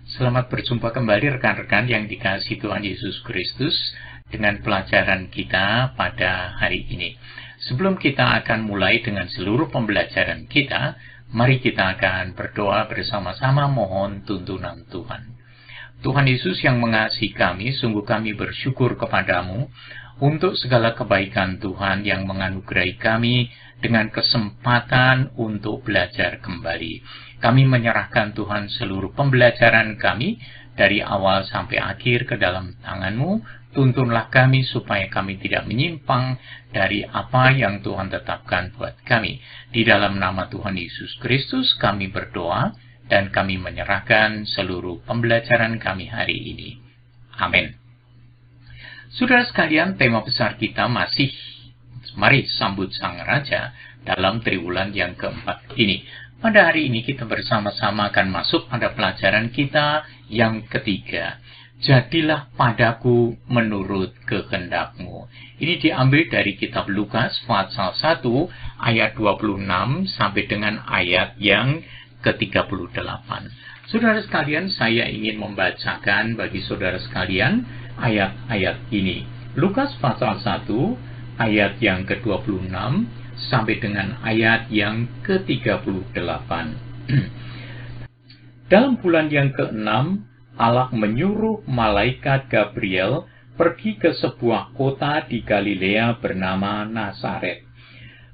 Selamat berjumpa kembali rekan-rekan yang dikasihi Tuhan Yesus Kristus dengan pelajaran kita pada hari ini. Sebelum kita akan mulai dengan seluruh pembelajaran kita, mari kita akan berdoa bersama-sama mohon tuntunan Tuhan. Tuhan Yesus yang mengasihi kami, sungguh kami bersyukur kepadamu untuk segala kebaikan Tuhan yang menganugerahi kami dengan kesempatan untuk belajar kembali. Kami menyerahkan Tuhan seluruh pembelajaran kami dari awal sampai akhir ke dalam tangan-Mu. Tuntunlah kami supaya kami tidak menyimpang dari apa yang Tuhan tetapkan buat kami. Di dalam nama Tuhan Yesus Kristus kami berdoa dan kami menyerahkan seluruh pembelajaran kami hari ini. Amin. Saudara sekalian, tema besar kita masih Mari Sambut Sang Raja dalam triwulan yang keempat ini. Pada hari ini kita bersama-sama akan masuk pada pelajaran kita yang ketiga. Jadilah padaku menurut kehendak-Mu. Ini diambil dari kitab Lukas pasal 1 ayat 26 sampai dengan ayat yang ke-38. Saudara sekalian, saya ingin membacakan bagi saudara sekalian ayat-ayat ini. Lukas pasal 1 ayat yang ke-26 sampai dengan ayat yang ke-38. Dalam bulan yang ke-6, Allah menyuruh malaikat Gabriel pergi ke sebuah kota di Galilea bernama Nazaret,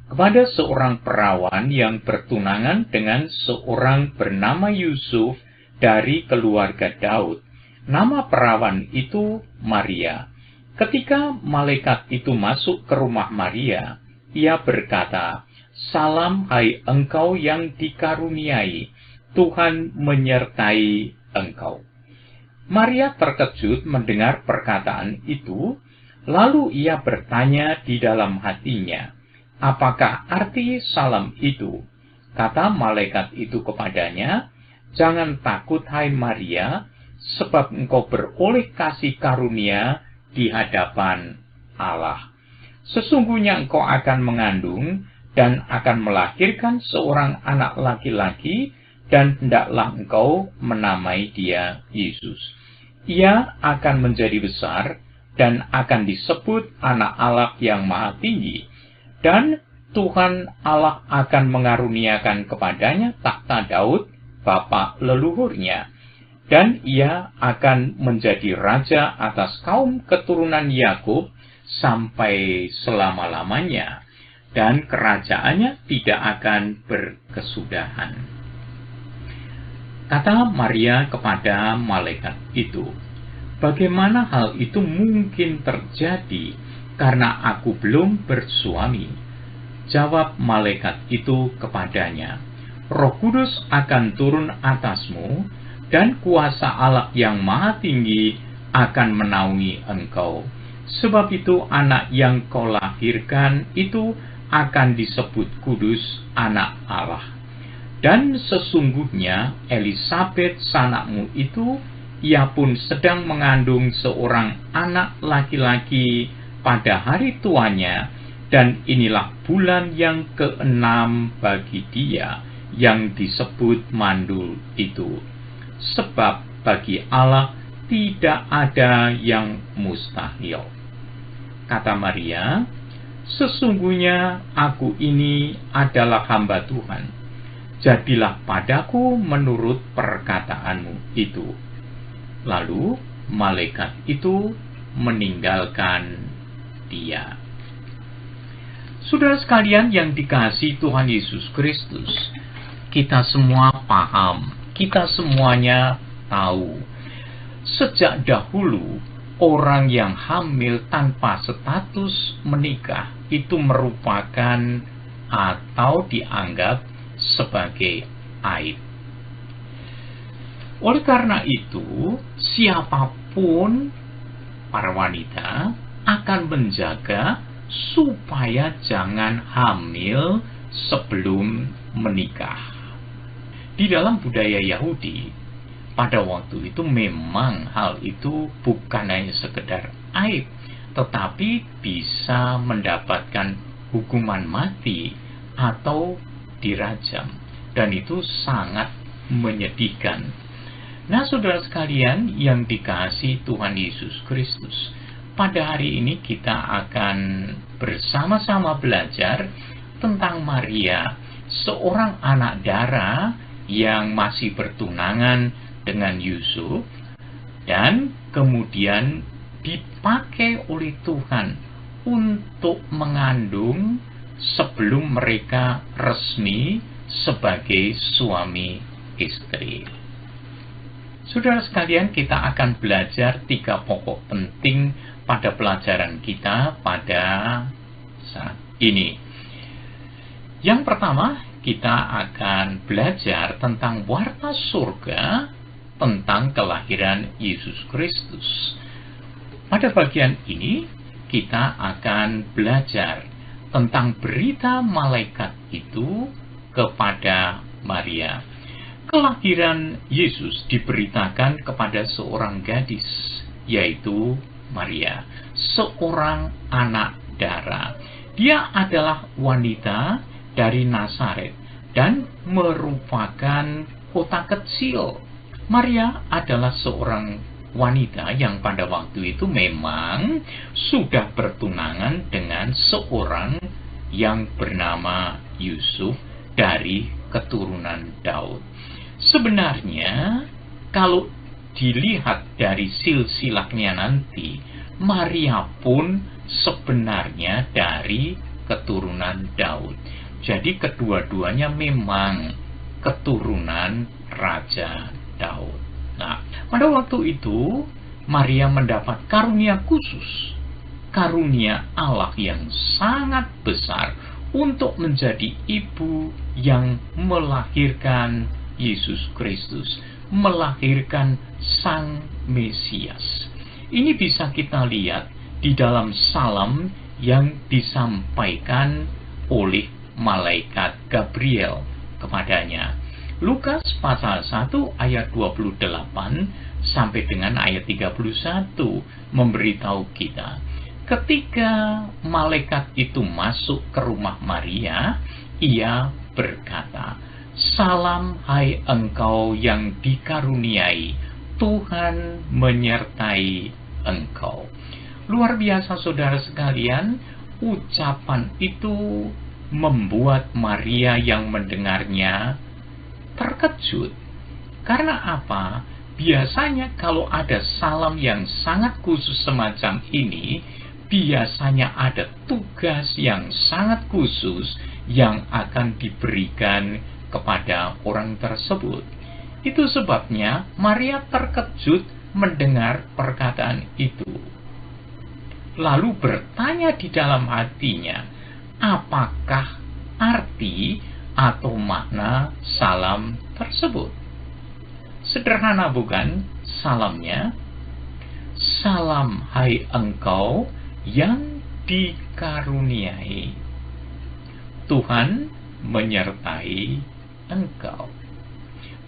kepada seorang perawan yang bertunangan dengan seorang bernama Yusuf dari keluarga Daud. Nama perawan itu Maria. Ketika malaikat itu masuk ke rumah Maria, ia berkata, "Salam hai engkau yang dikaruniai, Tuhan menyertai engkau." Maria terkejut mendengar perkataan itu, lalu ia bertanya di dalam hatinya, "Apakah arti salam itu?" Kata malaikat itu kepadanya, "Jangan takut hai Maria, sebab engkau beroleh kasih karunia di hadapan Allah. Sesungguhnya engkau akan mengandung dan akan melahirkan seorang anak laki-laki, dan hendaklah engkau menamai dia Yesus. Ia akan menjadi besar dan akan disebut Anak Allah yang Maha Tinggi, dan Tuhan Allah akan mengaruniakan kepadanya takhta Daud, bapa leluhurnya. Dan ia akan menjadi raja atas kaum keturunan Yakub sampai selama-lamanya, dan kerajaannya tidak akan berkesudahan." Kata Maria kepada malaikat itu, "Bagaimana hal itu mungkin terjadi, karena aku belum bersuami?" Jawab malaikat itu kepadanya, "Roh Kudus akan turun atasmu, dan kuasa Allah yang Maha Tinggi akan menaungi engkau. Sebab itu anak yang kau lahirkan itu akan disebut kudus, Anak Allah. Dan sesungguhnya Elisabet sanakmu itu, ia pun sedang mengandung seorang anak laki-laki pada hari tuanya, dan inilah bulan yang ke-6 bagi dia yang disebut mandul itu. Sebab bagi Allah tidak ada yang mustahil." Kata Maria, "Sesungguhnya aku ini adalah hamba Tuhan. Jadilah padaku menurut perkataanmu itu." Lalu malaikat itu meninggalkan dia. Saudara sekalian yang dikasihi Tuhan Yesus Kristus, kita semua paham, kita semuanya tahu, sejak dahulu orang yang hamil tanpa status menikah itu merupakan atau dianggap sebagai aib. Oleh karena itu, siapapun para wanita akan menjaga supaya jangan hamil sebelum menikah. Di dalam budaya Yahudi, pada waktu itu memang hal itu bukan hanya sekedar aib, tetapi bisa mendapatkan hukuman mati atau dirajam. Dan itu sangat menyedihkan. Nah, saudara sekalian yang dikasihi Tuhan Yesus Kristus, pada hari ini kita akan bersama-sama belajar tentang Maria, seorang anak dara yang masih bertunangan dengan Yusuf, dan kemudian dipakai oleh Tuhan untuk mengandung sebelum mereka resmi sebagai suami istri. Saudara sekalian, kita akan belajar 3 pokok penting pada pelajaran kita pada saat ini. Yang pertama, kita akan belajar tentang warta surga tentang kelahiran Yesus Kristus. Pada bagian ini, kita akan belajar tentang berita malaikat itu kepada Maria. Kelahiran Yesus diberitakan kepada seorang gadis, yaitu Maria, seorang anak dara. Dia adalah wanita dari Nazaret dan merupakan kota kecil. Maria adalah seorang wanita yang pada waktu itu memang sudah bertunangan dengan seorang yang bernama Yusuf dari keturunan Daud. Sebenarnya, kalau dilihat dari silsilahnya nanti, Maria pun sebenarnya dari keturunan Daud. Jadi kedua-duanya memang keturunan Raja Daud. Nah, pada waktu itu, Maria mendapat karunia khusus, karunia Allah yang sangat besar untuk menjadi ibu yang melahirkan Yesus Kristus, melahirkan Sang Mesias. Ini bisa kita lihat di dalam salam yang disampaikan oleh malaikat Gabriel kepadanya. Lukas pasal 1 ayat 28 sampai dengan ayat 31 memberitahu kita, ketika malaikat itu masuk ke rumah Maria, ia berkata, "Salam hai engkau yang dikaruniai, Tuhan menyertai engkau." Luar biasa saudara sekalian, ucapan itu membuat Maria yang mendengarnya terkejut. Karena apa? Biasanya kalau ada salam yang sangat khusus semacam ini, biasanya ada tugas yang sangat khusus yang akan diberikan kepada orang tersebut. Itu sebabnya Maria terkejut mendengar perkataan itu. Lalu bertanya di dalam hatinya, apakah arti atau makna salam tersebut? Sederhana bukan salamnya? Salam hai engkau yang dikaruniai, Tuhan menyertai engkau.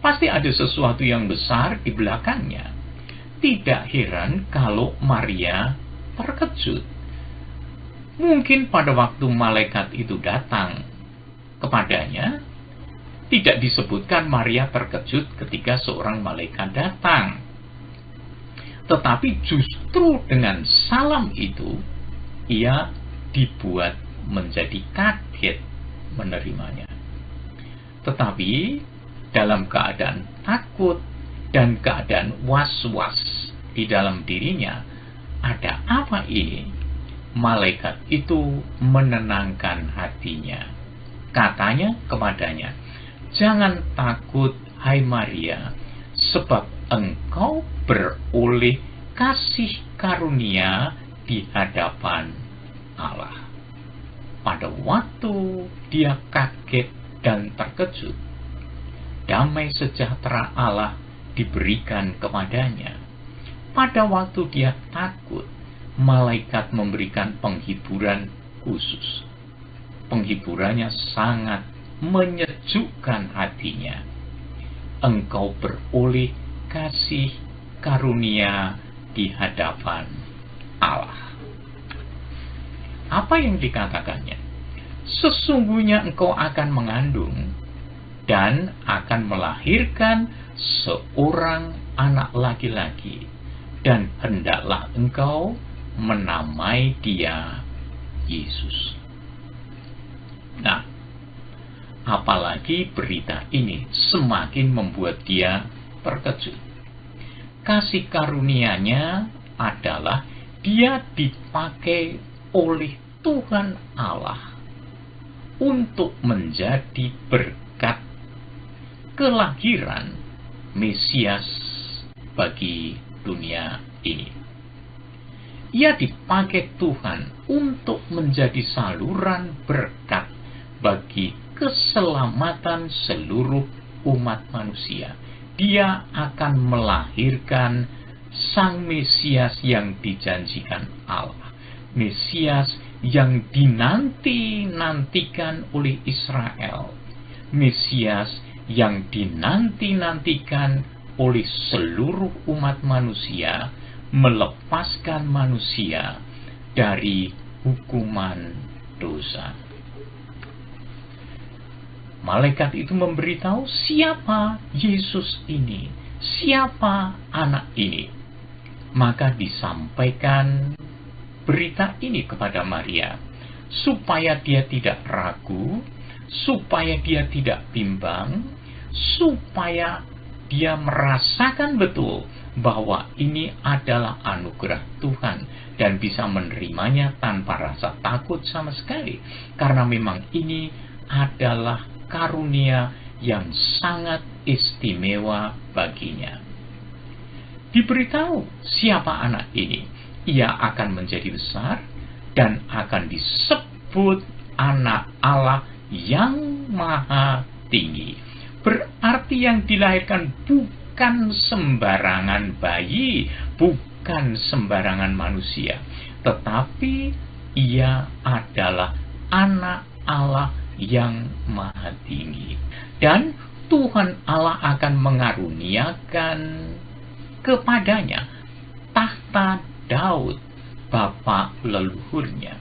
Pasti ada sesuatu yang besar di belakangnya. Tidak heran kalau Maria terkejut. Mungkin pada waktu malaikat itu datang kepadanya, tidak disebutkan Maria terkejut ketika seorang malaikat datang. Tetapi justru dengan salam itu, ia dibuat menjadi kaget menerimanya. Tetapi dalam keadaan takut dan keadaan was-was di dalam dirinya, ada apa ini? Malaikat itu menenangkan hatinya. Katanya kepadanya, "Jangan takut, hai Maria, sebab engkau beroleh kasih karunia di hadapan Allah." Pada waktu dia kaget dan terkejut, damai sejahtera Allah diberikan kepadanya. Pada waktu dia takut, malaikat memberikan penghiburan khusus. Penghiburannya sangat menyejukkan hatinya. Engkau beroleh kasih karunia di hadapan Allah. Apa yang dikatakannya? Sesungguhnya engkau akan mengandung dan akan melahirkan seorang anak laki-laki, dan hendaklah engkau menamai dia Yesus. Nah, apalagi berita ini semakin membuat dia terkejut. Kasih karunia-Nya adalah dia dipakai oleh Tuhan Allah untuk menjadi berkat kelahiran Mesias bagi dunia ini. Ia dipakai Tuhan untuk menjadi saluran berkat bagi keselamatan seluruh umat manusia. Dia akan melahirkan Sang Mesias yang dijanjikan Allah. Mesias yang dinanti-nantikan oleh Israel. Mesias yang dinanti-nantikan oleh seluruh umat manusia, melepaskan manusia dari hukuman dosa. Malaikat itu memberitahu siapa Yesus ini, siapa anak ini. Maka disampaikan berita ini kepada Maria, supaya dia tidak ragu, supaya dia tidak bimbang, supaya dia merasakan betul bahwa ini adalah anugerah Tuhan dan bisa menerimanya tanpa rasa takut sama sekali, karena memang ini adalah karunia yang sangat istimewa baginya. Diberitahu siapa anak ini. Ia akan menjadi besar dan akan disebut anak Allah yang maha tinggi. Berarti yang dilahirkan bukan sembarangan bayi, bukan sembarangan manusia, tetapi ia adalah anak Allah yang maha tinggi. Dan Tuhan Allah akan mengaruniakan kepadanya tahta Daud, bapak leluhurnya.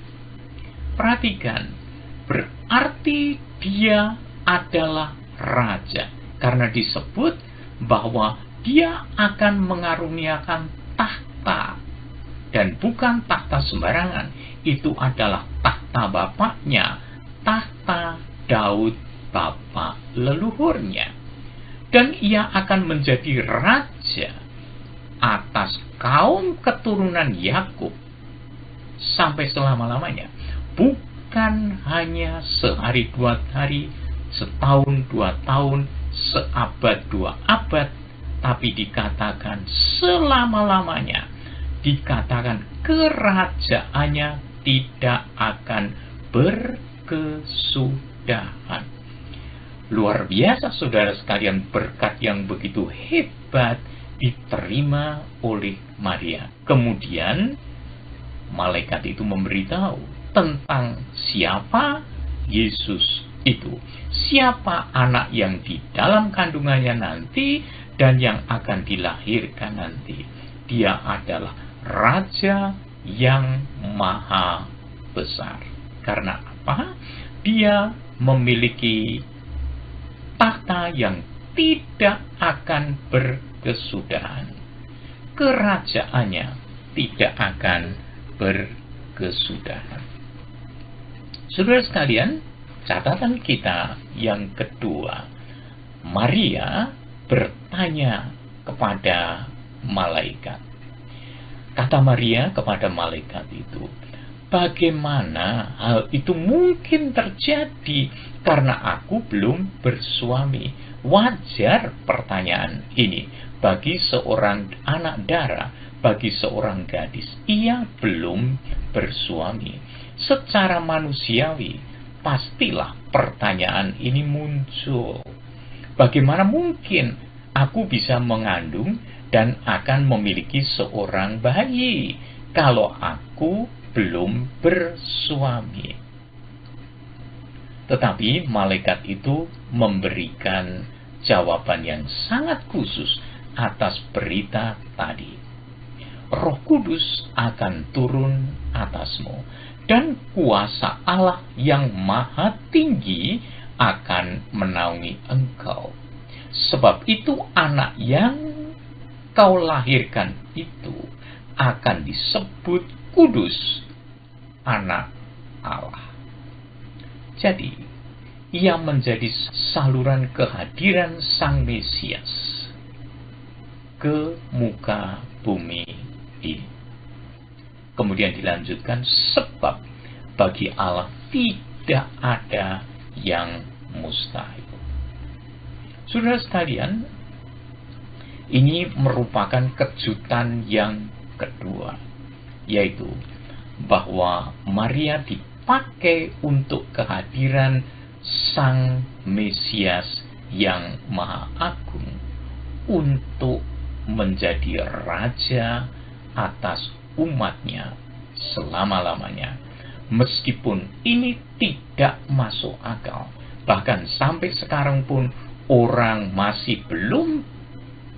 Perhatikan, berarti dia adalah raja, karena disebut bahwa dia akan mengaruniakan tahta, dan bukan tahta sembarangan. Itu adalah tahta bapaknya, tahta Daud, bapak leluhurnya. Dan ia akan menjadi raja atas kaum keturunan Yakub sampai selama-lamanya. Bukan hanya sehari 2 hari, setahun 2 tahun, seabad 2 abad, tapi dikatakan selama-lamanya. Dikatakan kerajaannya tidak akan berkesudahan. Luar biasa, saudara sekalian, berkat yang begitu hebat diterima oleh Maria. Kemudian malaikat itu memberitahu tentang siapa Yesus itu, siapa anak yang di dalam kandungannya nanti dan yang akan dilahirkan nanti. Dia adalah raja yang maha besar. Karena apa? Dia memiliki tahta yang tidak akan berkesudahan. Kerajaannya tidak akan berkesudahan. Saudara sekalian, catatan kita yang kedua, Maria bertanya kepada malaikat. Kata Maria kepada malaikat itu, bagaimana hal itu mungkin terjadi karena aku belum bersuami? Wajar pertanyaan ini bagi seorang anak darah, bagi seorang gadis. Ia belum bersuami. Secara manusiawi, pastilah pertanyaan ini muncul. Bagaimana mungkin aku bisa mengandung dan akan memiliki seorang bayi kalau aku belum bersuami? Tetapi malaikat itu memberikan jawaban yang sangat khusus atas berita tadi. Roh Kudus akan turun atasmu, dan kuasa Allah yang maha tinggi akan menaungi engkau. Sebab itu anak yang kau lahirkan itu akan disebut kudus, anak Allah. Jadi, ia menjadi saluran kehadiran Sang Mesias ke muka bumi ini. Kemudian dilanjutkan, sebab bagi Allah tidak ada yang mustahil. Saudara sekalian, ini merupakan kejutan yang kedua, yaitu bahwa Maria dipakai untuk kehadiran Sang Mesias yang Maha Agung untuk menjadi raja atas umatnya selama-lamanya. Meskipun ini tidak masuk akal, bahkan sampai sekarang pun orang masih belum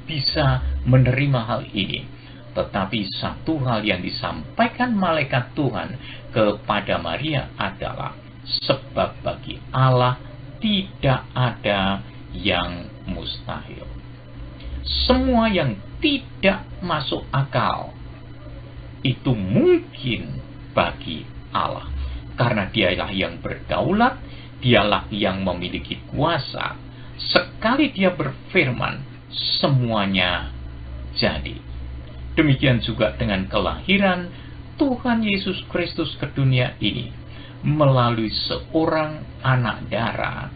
bisa menerima hal ini. Tetapi satu hal yang disampaikan malaikat Tuhan kepada Maria adalah, sebab bagi Allah tidak ada yang mustahil. Semua yang tidak masuk akal itu mungkin bagi Allah, karena dialah yang berdaulat, dialah yang memiliki kuasa. Sekali dia berfirman, semuanya jadi. Demikian juga dengan kelahiran Tuhan Yesus Kristus ke dunia ini melalui seorang anak darah,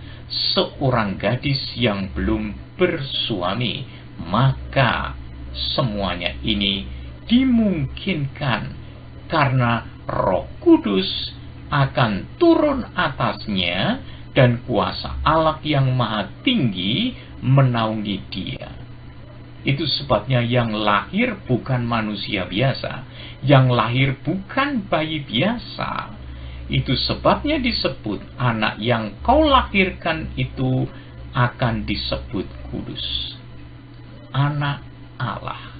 seorang gadis yang belum bersuami. Maka semuanya ini dimungkinkan karena Roh Kudus akan turun atasnya dan kuasa Allah yang maha tinggi menaungi dia. Itu sebabnya yang lahir bukan manusia biasa, yang lahir bukan bayi biasa. Itu sebabnya disebut anak yang kau lahirkan itu akan disebut kudus, anak Allah.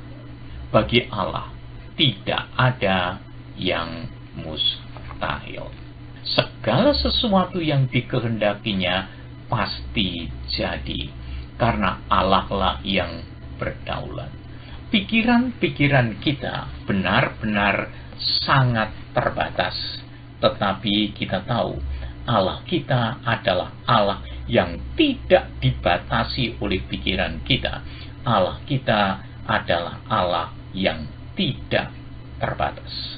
Bagi Allah tidak ada yang mustahil. Segala sesuatu yang dikehendakinya pasti jadi, karena Allah lah yang berdaulat. Pikiran-pikiran kita benar-benar sangat terbatas, tetapi kita tahu Allah kita adalah Allah yang tidak dibatasi oleh pikiran kita. Allah kita adalah Allah yang tidak terbatas,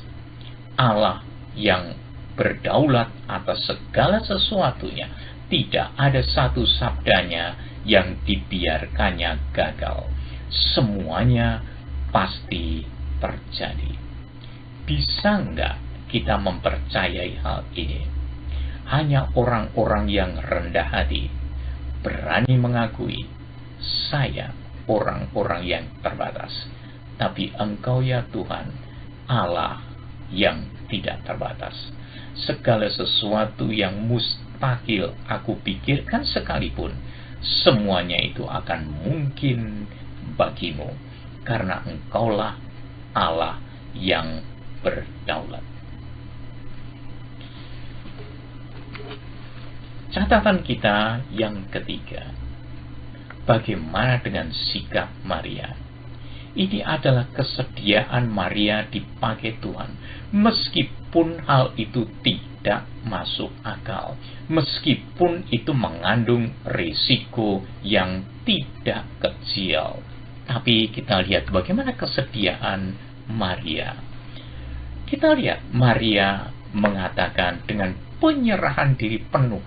Allah yang berdaulat atas segala sesuatunya. Tidak ada satu sabdanya yang dibiarkannya gagal. Semuanya pasti terjadi. Bisa enggak kita mempercayai hal ini? Hanya orang-orang yang rendah hati berani mengakui, saya orang-orang yang terbatas. Tapi Engkau ya Tuhan, Allah yang tidak terbatas. Segala sesuatu yang mustahil aku pikirkan sekalipun, semuanya itu akan mungkin bagimu, karena Engkaulah Allah yang berdaulat. Catatan kita yang ketiga, bagaimana dengan sikap Maria? Ini adalah kesediaan Maria dipakai Tuhan, meskipun hal itu tidak masuk akal, meskipun itu mengandung risiko yang tidak kecil. Tapi kita lihat bagaimana kesediaan Maria. Kita lihat Maria mengatakan dengan penyerahan diri penuh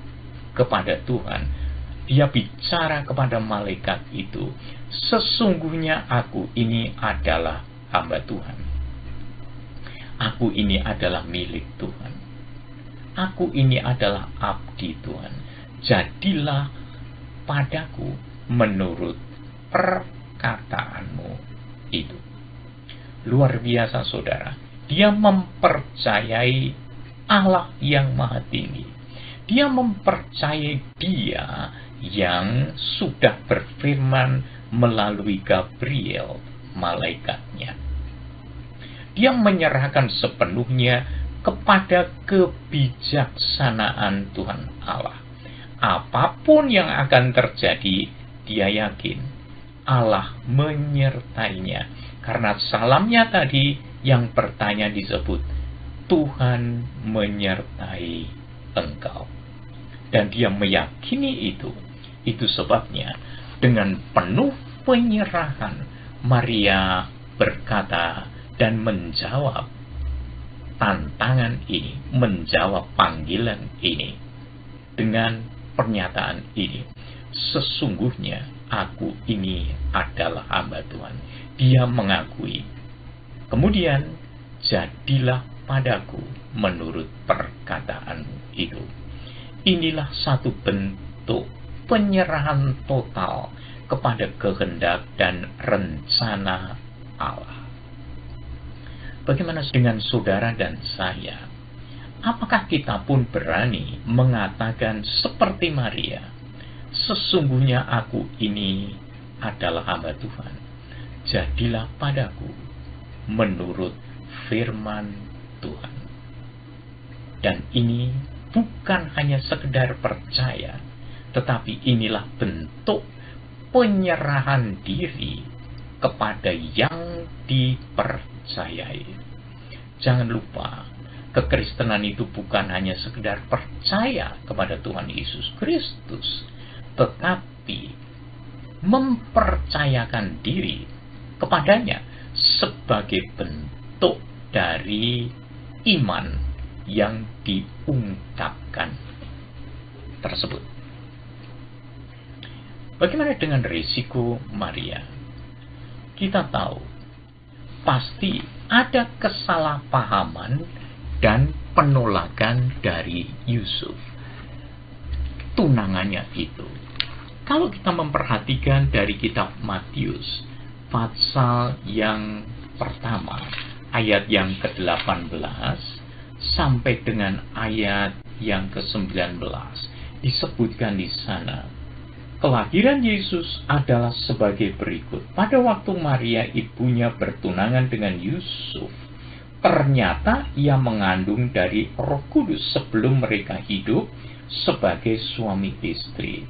kepada Tuhan. Dia bicara kepada malaikat itu, sesungguhnya aku ini adalah hamba Tuhan. Aku ini adalah milik Tuhan. Aku ini adalah abdi Tuhan. Jadilah padaku menurut perkataanmu itu. Luar biasa saudara. Dia mempercayai Allah yang maha tinggi. Dia mempercayai Dia yang sudah berfirman melalui Gabriel, malaikatnya. Dia menyerahkan sepenuhnya kepada kebijaksanaan Tuhan Allah. Apapun yang akan terjadi, dia yakin Allah menyertainya. Karena salamnya tadi yang bertanya disebut, Tuhan menyertai engkau. Dan dia meyakini itu. Itu sebabnya dengan penuh penyerahan Maria berkata dan menjawab tantangan ini, menjawab panggilan ini dengan pernyataan ini. Sesungguhnya aku ini adalah hamba Tuhan. Dia mengakui. Kemudian jadilah padaku menurut perkataanmu itu. Inilah satu bentuk penyerahan total kepada kehendak dan rencana Allah. Bagaimana dengan saudara dan saya? Apakah kita pun berani mengatakan seperti Maria, sesungguhnya aku ini adalah hamba Tuhan. Jadilah padaku menurut firman Tuhan. Dan ini bukan hanya sekedar percaya, tetapi inilah bentuk penyerahan diri kepada yang dipercayai. Jangan lupa, kekristenan itu bukan hanya sekedar percaya kepada Tuhan Yesus Kristus, tetapi mempercayakan diri kepadanya sebagai bentuk dari iman yang diungkapkan tersebut. Bagaimana dengan risiko Maria? Kita tahu pasti ada kesalahpahaman dan penolakan dari Yusuf, tunangannya itu. Kalau kita memperhatikan dari kitab Matius pasal yang pertama, ayat yang ke-18 sampai dengan ayat yang ke-19, disebutkan di sana, kelahiran Yesus adalah sebagai berikut. Pada waktu Maria ibunya bertunangan dengan Yusuf, ternyata ia mengandung dari Roh Kudus sebelum mereka hidup sebagai suami istri.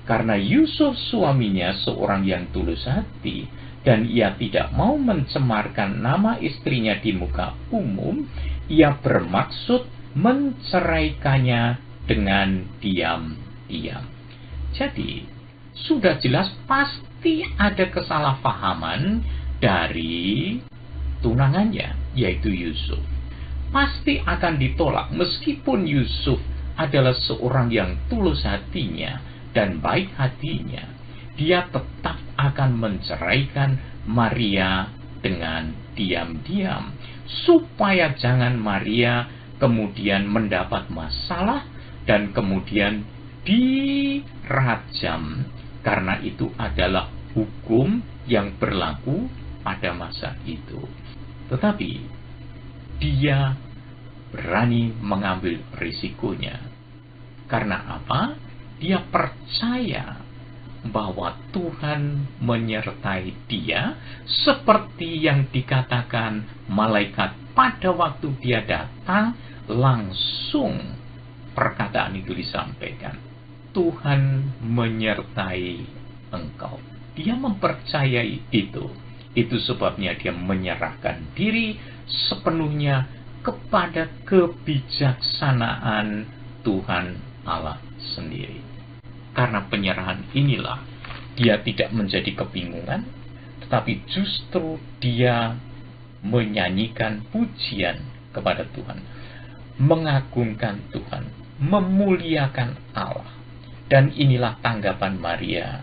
Karena Yusuf suaminya seorang yang tulus hati, dan ia tidak mau mencemarkan nama istrinya di muka umum, ia bermaksud menceraikannya dengan diam-diam. Jadi, sudah jelas pasti ada kesalahpahaman dari tunangannya, yaitu Yusuf. Pasti akan ditolak meskipun Yusuf adalah seorang yang tulus hatinya dan baik hatinya. Dia tetap akan menceraikan Maria dengan diam-diam, supaya jangan Maria kemudian mendapat masalah dan kemudian dirajam, karena itu adalah hukum yang berlaku pada masa itu. Tetapi dia berani mengambil risikonya. Karena apa? Dia percaya bahwa Tuhan menyertai dia, seperti yang dikatakan malaikat pada waktu dia datang, langsung perkataan itu disampaikan. Tuhan menyertai engkau. Dia mempercayai itu. Itu sebabnya dia menyerahkan diri sepenuhnya kepada kebijaksanaan Tuhan Allah sendiri. Karena penyerahan inilah, dia tidak menjadi kebingungan, tetapi justru dia menyanyikan pujian kepada Tuhan, mengagungkan Tuhan, memuliakan Allah. Dan inilah tanggapan Maria,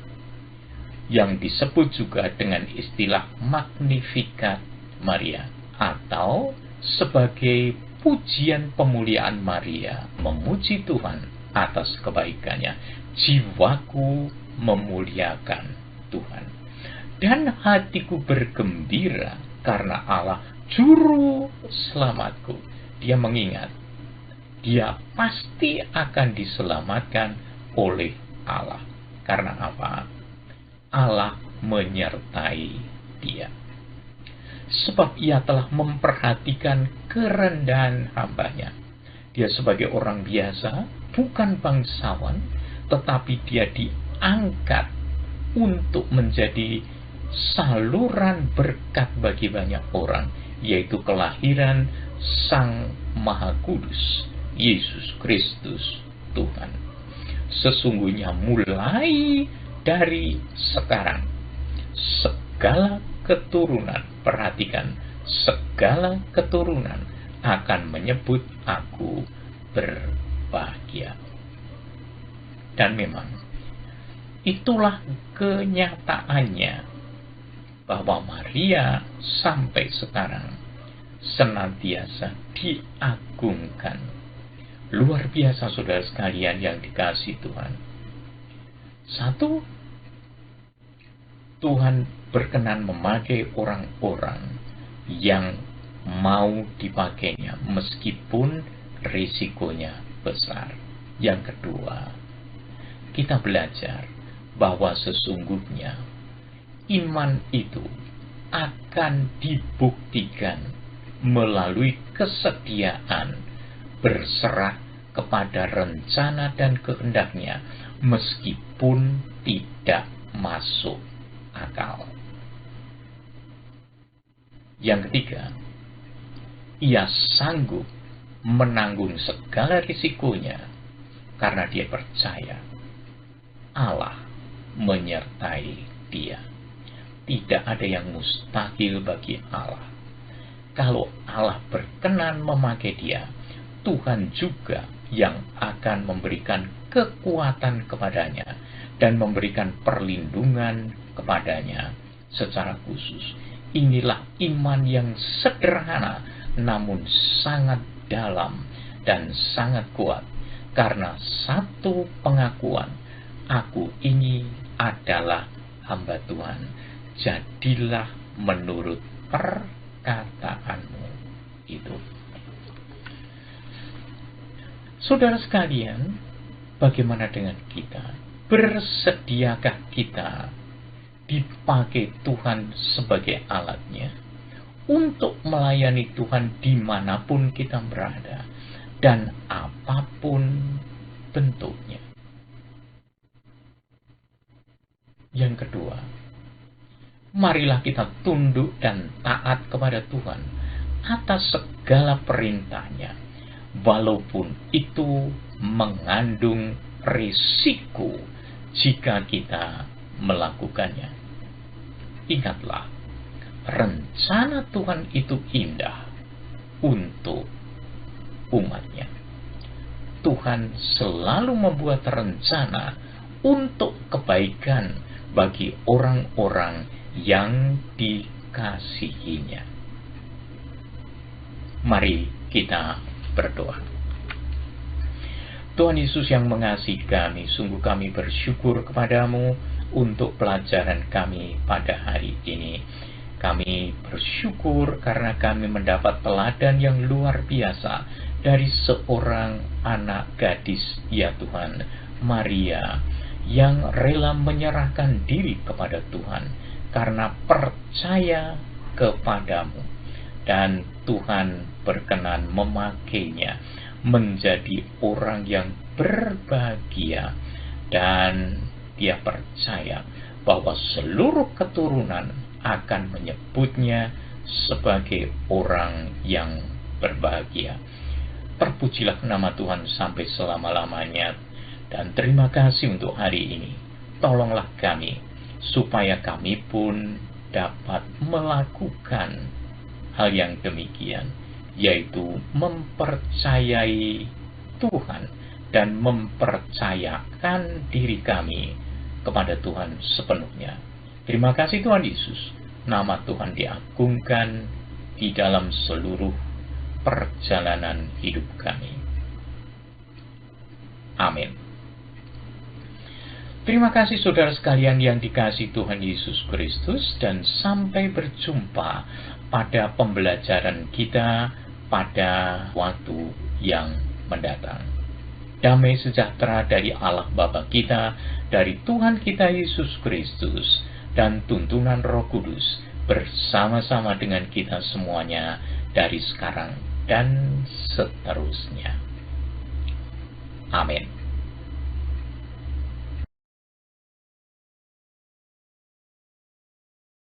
yang disebut juga dengan istilah Magnificat Maria, atau sebagai pujian pemuliaan Maria, memuji Tuhan atas kebaikannya. Jiwaku memuliakan Tuhan, dan hatiku bergembira karena Allah juru selamatku. Dia mengingat, dia pasti akan diselamatkan oleh Allah. Karena apa? Allah menyertai dia. Sebab ia telah memperhatikan kerendahan hambanya. Dia sebagai orang biasa, bukan bangsawan, tetapi dia diangkat untuk menjadi saluran berkat bagi banyak orang, yaitu kelahiran Sang Maha Kudus, Yesus Kristus Tuhan. Sesungguhnya mulai dari sekarang, segala keturunan, perhatikan, segala keturunan akan menyebut aku berbahagia. Dan memang itulah kenyataannya, bahwa Maria sampai sekarang senantiasa diagungkan. Luar biasa, saudara sekalian yang dikasihi Tuhan. Satu, Tuhan berkenan memakai orang-orang yang mau dipakainya meskipun risikonya besar. Yang kedua, kita belajar bahwa sesungguhnya iman itu akan dibuktikan melalui kesediaan berserah kepada rencana dan kehendaknya meskipun tidak masuk akal. Yang ketiga, ia sanggup menanggung segala risikonya karena dia percaya Allah menyertai dia. Tidak ada yang mustahil bagi Allah. Kalau Allah berkenan memakai dia, Tuhan juga yang akan memberikan kekuatan kepadanya dan memberikan perlindungan kepadanya secara khusus. Inilah iman yang sederhana namun sangat dalam dan sangat kuat, karena satu pengakuan, aku ini adalah hamba Tuhan, jadilah menurut perkataanmu itu. Saudara sekalian, bagaimana dengan kita? Bersediakah kita dipakai Tuhan sebagai alatnya untuk melayani Tuhan dimanapun kita berada dan apapun bentuknya? Yang kedua, marilah kita tunduk dan taat kepada Tuhan atas segala perintahnya, walaupun itu mengandung risiko jika kita melakukannya. Ingatlah, rencana Tuhan itu indah untuk umatnya. Tuhan selalu membuat rencana untuk kebaikan bagi orang-orang yang dikasihinya. Mari kita berdoa. Tuhan Yesus yang mengasihi kami, sungguh kami bersyukur kepadamu untuk pelajaran kami pada hari ini. Kami bersyukur karena kami mendapat teladan yang luar biasa dari seorang anak gadis, ya Tuhan, Maria, yang rela menyerahkan diri kepada Tuhan karena percaya kepadamu. Dan Tuhan berkenan memakainya menjadi orang yang berbahagia, dan dia percaya bahwa seluruh keturunan akan menyebutnya sebagai orang yang berbahagia. Terpujilah nama Tuhan sampai selama-lamanya, dan terima kasih untuk hari ini. Tolonglah kami supaya kami pun dapat melakukan hal yang demikian, yaitu mempercayai Tuhan dan mempercayakan diri kami kepada Tuhan sepenuhnya. Terima kasih Tuhan Yesus. Nama Tuhan diagungkan di dalam seluruh perjalanan hidup kami. Amin. Terima kasih saudara sekalian yang dikasihi Tuhan Yesus Kristus, dan sampai berjumpa pada pembelajaran kita pada waktu yang mendatang. Damai sejahtera dari Allah Bapa kita, dari Tuhan kita Yesus Kristus, dan tuntunan Roh Kudus bersama-sama dengan kita semuanya dari sekarang dan seterusnya. Amin.